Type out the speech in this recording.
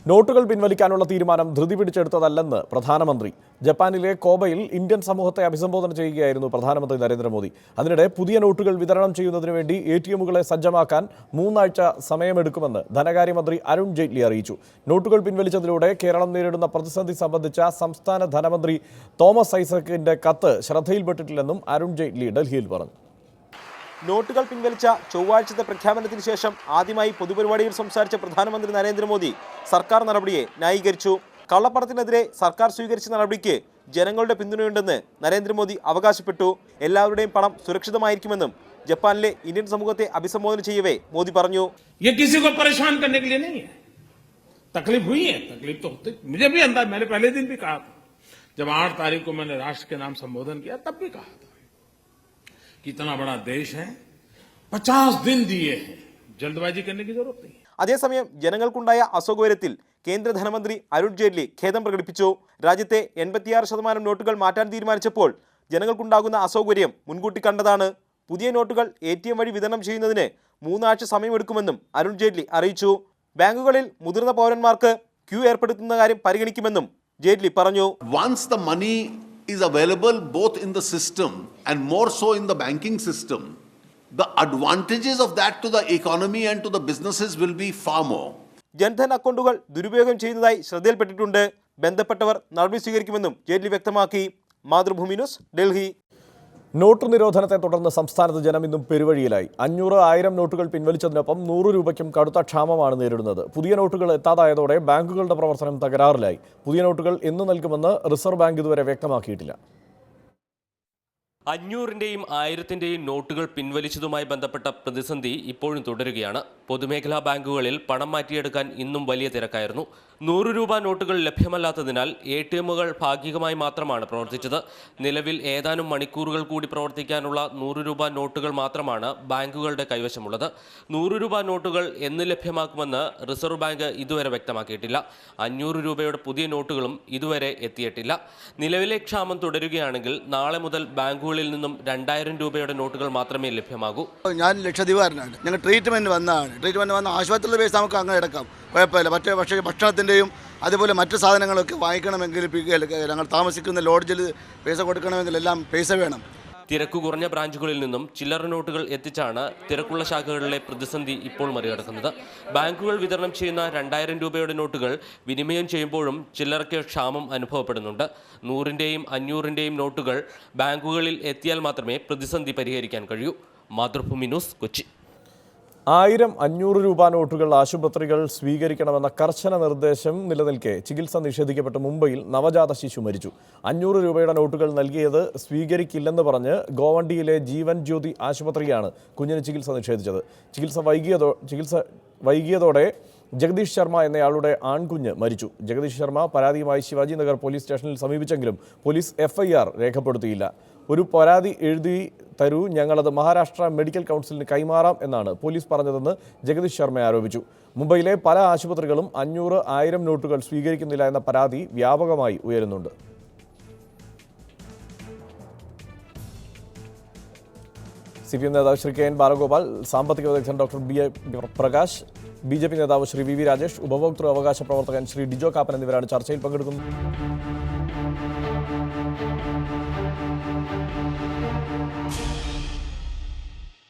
നോട്ടുകൾ പിൻവലിക്കാനുള്ള തീരുമാനം ധൃതി പിടിച്ചെടുത്തതല്ലെന്ന് പ്രധാനമന്ത്രി. ജപ്പാനിലെ കോബയിൽ ഇന്ത്യൻ സമൂഹത്തെ അഭിസംബോധന ചെയ്യുകയായിരുന്നു പ്രധാനമന്ത്രി നരേന്ദ്രമോദി. അതിനിടെ പുതിയ നോട്ടുകൾ വിതരണം ചെയ്യുന്നതിന് വേണ്ടി ATMകളെ സജ്ജമാക്കാൻ 3 ആഴ്ച സമയമെടുക്കുമെന്ന് ധനകാര്യമന്ത്രി അരുൺ ജെയ്റ്റ്ലി അറിയിച്ചു. നോട്ടുകൾ പിൻവലിച്ചതിലൂടെ കേരളം നേരിടുന്ന പ്രതിസന്ധി സംബന്ധിച്ച സംസ്ഥാന ധനമന്ത്രി തോമസ് ഐസക്കിന്റെ കത്ത് ശ്രദ്ധയിൽപ്പെട്ടിട്ടില്ലെന്നും അരുൺ ജെയ്റ്റ്ലി ഡൽഹിയിൽ പറഞ്ഞു. നോട്ടുകൾ പിൻവലിച്ച ചൊവ്വാഴ്ചത്തെ പ്രഖ്യാപനത്തിന് ശേഷം ആദ്യമായി പൊതുപരിപാടിയിൽ സംസാരിച്ച പ്രധാനമന്ത്രി നരേന്ദ്രമോദി സർക്കാർ നടപടിയെ ന്യായീകരിച്ചു. കള്ളപ്പണത്തിനെതിരെ സർക്കാർ സ്വീകരിച്ച നടപടിക്ക് ജനങ്ങളുടെ പിന്തുണയുണ്ടെന്ന് നരേന്ദ്രമോദി അവകാശപ്പെട്ടു. എല്ലാവരുടെയും പണം സുരക്ഷിതമായിരിക്കുമെന്നും ജപ്പാനിലെ ഇന്ത്യൻ സമൂഹത്തെ അഭിസംബോധന ചെയ്യവേ മോദി പറഞ്ഞു. जब 8 तारीख को मैंने राष्ट्र के नाम संबोधन किया तब भी कहा था कितना बड़ा देश है, 50 दिन दिए हैं, जल्दबाजी करने की जरूरत नहीं. അതേസമയം ജനങ്ങൾക്കുണ്ടായ അസൗകര്യത്തിൽ കേന്ദ്ര ധനമന്ത്രി അരുൺ ജെയ്റ്റ്ലി ഖേദം പ്രകടിപ്പിച്ചു. രാജ്യത്തെ 86% നോട്ടുകൾ മാറ്റാൻ തീരുമാനിച്ചപ്പോൾ ജനങ്ങൾക്കുണ്ടാകുന്ന അസൗകര്യം മുൻകൂട്ടി കണ്ടതാണ്. പുതിയ നോട്ടുകൾ ATM വഴി വിതരണം ചെയ്യുന്നതിന് 3 ആഴ്ച സമയമെടുക്കുമെന്നും അരുൺ ജെയ്റ്റ്ലി അറിയിച്ചു. ബാങ്കുകളിൽ മുതിർന്ന പൗരന്മാർക്ക് ക്യൂ ഏർപ്പെടുത്തുന്ന കാര്യം പരിഗണിക്കുമെന്നും ജെയ്റ്റ്ലി പറഞ്ഞു. Once the money is available both in the system and more so in the banking system, the advantages of that to the economy and to the businesses will be far more. Jan Dhan അക്കൗണ്ടുകൾ ദുരുപയോഗം ചെയ്യുന്നതായി ശ്രദ്ധയിൽപ്പെട്ടിട്ടുണ്ട്. ബന്ധപ്പെട്ടവർ നടപടി സ്വീകരിക്കുമെന്നും ജെയ്റ്റ്ലി വ്യക്തമാക്കി. Mathrubhumi news, Delhi. Not നിരോധനത്തെ തുടർന്ന് സംസ്ഥാനത്ത് ജനം ഇന്നും പെരുവഴിയിലായി. 500-1000 നോട്ടുകൾ പിൻവലിച്ചതിനൊപ്പം 100 രൂപയ്ക്കും കടുത്ത ക്ഷാമമാണ് നേരിടുന്നത്. പുതിയ നോട്ടുകൾ എത്താതായതോടെ ബാങ്കുകളുടെ പ്രവർത്തനം തകരാറിലായി. പുതിയ നോട്ടുകൾ എന്ന് നൽകുമെന്ന് റിസർവ് ബാങ്ക് ഇതുവരെ വ്യക്തമാക്കിയിട്ടില്ല. 500-ന്റെയും 1000-ന്റെയും നോട്ടുകൾ പിൻവലിച്ചതുമായി ബന്ധപ്പെട്ട പ്രതിസന്ധി ഇപ്പോഴും തുടരുകയാണ്. പൊതുമേഖലാ ബാങ്കുകളിൽ പണം മാറ്റിയെടുക്കാൻ ഇന്നും വലിയ തിരക്കായിരുന്നു. 100 രൂപ നോട്ടുകൾ ലഭ്യമല്ലാത്തതിനാൽ ATMകൾ ഭാഗികമായി മാത്രമാണ് പ്രവർത്തിച്ചത്. നിലവിൽ ഏതാനും മണിക്കൂറുകൾ കൂടി പ്രവർത്തിക്കാനുള്ള 100 രൂപ നോട്ടുകൾ മാത്രമാണ് ബാങ്കുകളുടെ കൈവശമുള്ളത്. 100 രൂപ നോട്ടുകൾ എന്ന് ലഭ്യമാക്കുമെന്ന് റിസർവ് ബാങ്ക് ഇതുവരെ വ്യക്തമാക്കിയിട്ടില്ല. 500 രൂപയുടെ പുതിയ നോട്ടുകളും ഇതുവരെ എത്തിയിട്ടില്ല. നിലവിലെ ക്ഷാമം തുടരുകയാണെങ്കിൽ നാളെ മുതൽ ബാങ്കുകളിൽ നിന്നും 2000 രൂപയുടെ നോട്ടുകൾ മാത്രമേ ലഭ്യമാകൂ. ഞാൻ ലക്ഷദ്വീപുകാരനാണ്. ഞങ്ങൾ ട്രീറ്റ്മെൻറ്റ് വന്ന ആശുപത്രിയിലെ പൈസ നമുക്ക് അങ്ങനെ എടുക്കാം, കുഴപ്പമില്ല. പക്ഷേ ഭക്ഷണത്തിൻ്റെയും അതുപോലെ മറ്റു സാധനങ്ങളൊക്കെ വാങ്ങിക്കണമെങ്കിൽ ഞങ്ങൾ താമസിക്കുന്ന ലോഡ്ജിൽ പൈസ കൊടുക്കണമെങ്കിൽ എല്ലാം പൈസ വേണം. തിരക്ക് കുറഞ്ഞ ബ്രാഞ്ചുകളിൽ നിന്നും ചില്ലറ നോട്ടുകൾ എത്തിച്ചാണ് തിരക്കുള്ള ശാഖകളിലെ പ്രതിസന്ധി ഇപ്പോൾ മറികടക്കുന്നത്. ബാങ്കുകൾ വിതരണം ചെയ്യുന്ന 2000 രൂപയുടെ നോട്ടുകൾ വിനിമയം ചെയ്യുമ്പോഴും ചില്ലറയ്ക്ക് ക്ഷാമം അനുഭവപ്പെടുന്നുണ്ട്. 100-ന്റെയും 500-ന്റെയും നോട്ടുകൾ ബാങ്കുകളിൽ എത്തിയാൽ മാത്രമേ പ്രതിസന്ധി പരിഹരിക്കാൻ കഴിയൂ. മാതൃഭൂമി ന്യൂസ്, കൊച്ചി. 1000-500 രൂപ നോട്ടുകൾ ആശുപത്രികൾ സ്വീകരിക്കണമെന്ന കർശന നിർദ്ദേശം നിലനിൽക്കെ ചികിത്സ നിഷേധിക്കപ്പെട്ട് മുംബൈയിൽ നവജാത ശിശു മരിച്ചു. 500 രൂപയുടെ നോട്ടുകൾ നൽകിയത് സ്വീകരിക്കില്ലെന്ന് പറഞ്ഞ് ഗോവണ്ടിയിലെ ജീവൻ ജ്യോതി ആശുപത്രിയാണ് കുഞ്ഞിന് ചികിത്സ നിഷേധിച്ചത്. ചികിത്സ വൈകിയതോടെ ജഗദീഷ് ശർമ്മ എന്നയാളുടെ ആൺകുഞ്ഞ് മരിച്ചു. ജഗദീഷ് ശർമ്മ പരാതിയുമായി ശിവാജി നഗർ പോലീസ് സ്റ്റേഷനിൽ സമീപിച്ചെങ്കിലും പോലീസ് FIR രേഖപ്പെടുത്തിയില്ല. ഒരു പരാതി എഴുതി തരൂ, ഞങ്ങളത് മഹാരാഷ്ട്ര മെഡിക്കൽ കൗൺസിലിന് കൈമാറാം എന്നാണ് പോലീസ് പറഞ്ഞതെന്ന് ജഗദീഷ് ശർമ്മ ആരോപിച്ചു. മുംബൈയിലെ പല ആശുപത്രികളും 500-1000 നോട്ടുകൾ സ്വീകരിക്കുന്നില്ല എന്ന പരാതി വ്യാപകമായി ഉയരുന്നുണ്ട്. CPM നേതാവ് ശ്രീ KN ബാലഗോപാൽ, സാമ്പത്തിക വിദഗ്ധൻ ഡോക്ടർ BA പ്രകാശ്, BJP നേതാവ് ശ്രീ VV രാജേഷ്, ഉപഭോക്തൃ അവകാശ പ്രവർത്തകൻ ശ്രീ ഡിജോ കാപ്പൻ എന്നിവരാണ് ചർച്ചയിൽ പങ്കെടുക്കുന്നത്.